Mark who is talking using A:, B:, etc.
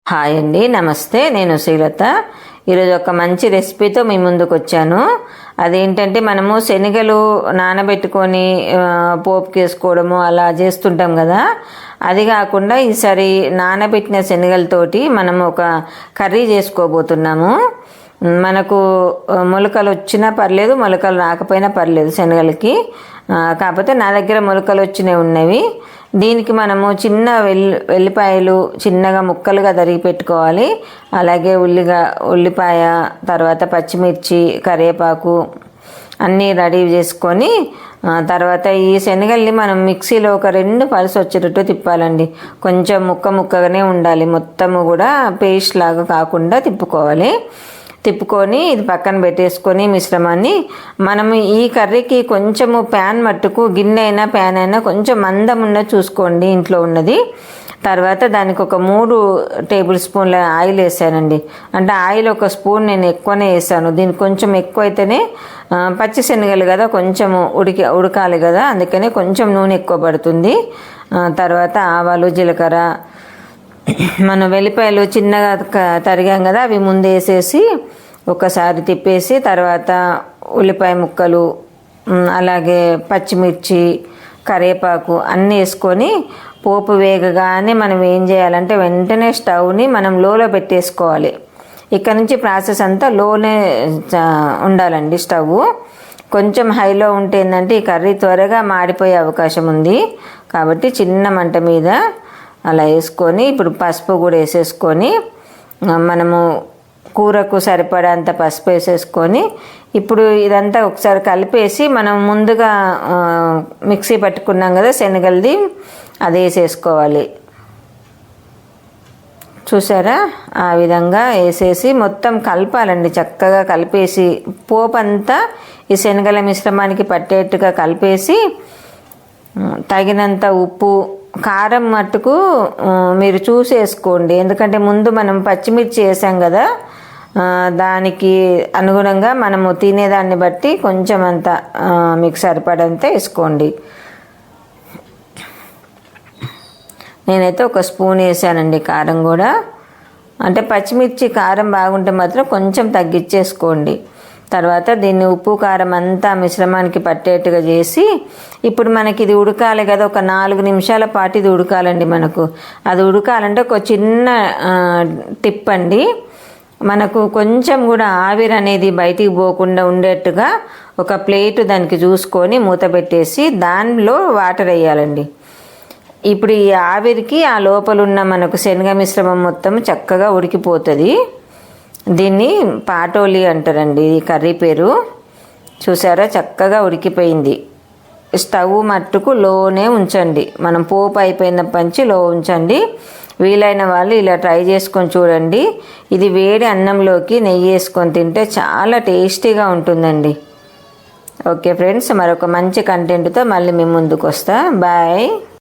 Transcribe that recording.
A: Hi అండి, నమస్తే. నేను శ్రీలత. ఈరోజు ఒక మంచి రెసిపీతో మీ ముందుకు వచ్చాను. అదేంటంటే మనము శనగలు నానబెట్టుకొని పోపుకి వేసుకోవడము అలా చేస్తుంటాం కదా. అది కాకుండా ఈసారి నానబెట్టిన శనగలతోటి మనము ఒక కర్రీ చేసుకోబోతున్నాము. మనకు మొలకలు వచ్చినా పర్లేదు, మొలకలు రాకపోయినా పర్లేదు శనగలకి. కాకపోతే నా దగ్గర మొలకలు వచ్చినవి ఉన్నవి. దీనికి మనము చిన్న వెల్లిపాయలు చిన్నగా ముక్కలుగా తరిగి పెట్టుకోవాలి. అలాగే ఉల్లిపాయ, తర్వాత పచ్చిమిర్చి, కరివేపాకు అన్నీ రెడీ చేసుకొని తర్వాత ఈ శనగల్ని మనం మిక్సీలో ఒక 2 పల్స్ వచ్చేటట్టు తిప్పాలండి. కొంచెం ముక్కగానే ఉండాలి, మొత్తము కూడా పేస్ట్ లాగా కాకుండా తిప్పుకొని ఇది పక్కన పెట్టేసుకొని మిశ్రమాన్ని మనము ఈ కర్రీకి కొంచెము ప్యాన్ మట్టుకు గిన్నె అయినా ప్యాన్ అయినా కొంచెం మందం ఉన్నది చూసుకోండి ఇంట్లో ఉన్నది. తర్వాత దానికి ఒక 3 టేబుల్ స్పూన్ల ఆయిల్ వేసానండి. అంటే ఆయిల్ ఒక స్పూన్ నేను ఎక్కువనే వేసాను. దీనికి కొంచెం ఎక్కువ అయితేనే పచ్చి శనగలు కదా, కొంచెము ఉడకాలి కదా, అందుకనే కొంచెం నూనె ఎక్కువ పడుతుంది. తర్వాత ఆవాలు, జీలకర్ర, మన వెల్లిపాయలు చిన్నగా తరిగాం కదా, అవి ముందు వేసేసి ఒకసారి తిప్పేసి తర్వాత ఉల్లిపాయ ముక్కలు, అలాగే పచ్చిమిర్చి, కరివేపాకు అన్నీ వేసుకొని పోపు వేగగానే మనం ఏం చేయాలంటే వెంటనే స్టవ్ని మనం లోలో పెట్టేసుకోవాలి. ఇక్కడ నుంచి ప్రాసెస్ అంతా లోనే ఉండాలండి. స్టవ్ కొంచెం హైలో ఉంటే ఏంటంటే ఈ కర్రీ త్వరగా మాడిపోయే అవకాశం ఉంది. కాబట్టి చిన్న మంట మీద అలా వేసుకొని ఇప్పుడు పసుపు కూడా వేసేసుకొని మనము కూరకు సరిపడంత పసుపు వేసేసుకొని ఇప్పుడు ఇదంతా ఒకసారి కలిపేసి మనం ముందుగా మిక్సీ పట్టుకున్నాం కదా శనగలది, అది వేసేసుకోవాలి. చూసారా, ఆ విధంగా వేసేసి మొత్తం కలపాలండి. చక్కగా కలిపేసి పోపు అంతా ఈ శనగల మిశ్రమానికి పట్టేట్టుగా కలిపేసి తగినంత ఉప్పు, కారం మట్టుకు మీరు చూసి వేసుకోండి. ఎందుకంటే ముందు మనం పచ్చిమిర్చి వేసాం కదా, దానికి అనుగుణంగా మనము తినేదాన్ని బట్టి కొంచెం అంత మీకు సరిపడంత వేసుకోండి. నేనైతే ఒక స్పూన్ వేసానండి కారం కూడా. అంటే పచ్చిమిర్చి కారం బాగుంటే మాత్రం కొంచెం తగ్గించేసుకోండి. తర్వాత దీన్ని ఉప్పు కారం అంతా మిశ్రమానికి పట్టేట్టుగా చేసి ఇప్పుడు మనకి ఇది ఉడకాలి కదా, ఒక 4 నిమిషాల పాటు ఇది ఉడకాలండి. మనకు అది ఉడకాలంటే ఒక చిన్న టిప్ అండి. మనకు కొంచెం కూడా ఆవిరి అనేది బయటికి పోకుండా ఉండేట్టుగా ఒక ప్లేటు దానికి చూసుకొని మూత పెట్టేసి దానిలో వాటర్ వేయాలండి. ఇప్పుడు ఈ ఆవిరికి ఆ లోపల ఉన్న మనకు శనగ మిశ్రమం మొత్తం చక్కగా ఉడికిపోతుంది. దీన్ని పాటోలి అంటారండి, ఈ కర్రీ పేరు. చూసారా, చక్కగా ఉడికిపోయింది. స్టవ్ మట్టుకు లోనే ఉంచండి. మనం పోపు అయిపోయిన పంచి లో ఉంచండి. వీలైన వాళ్ళు ఇలా ట్రై చేసుకొని చూడండి. ఇది వేడి అన్నంలోకి నెయ్యి వేసుకొని తింటే చాలా టేస్టీగా ఉంటుందండి. ఓకే ఫ్రెండ్స్, మరొక మంచి కంటెంట్తో మళ్ళీ మీ ముందుకు వస్తా. బాయ్.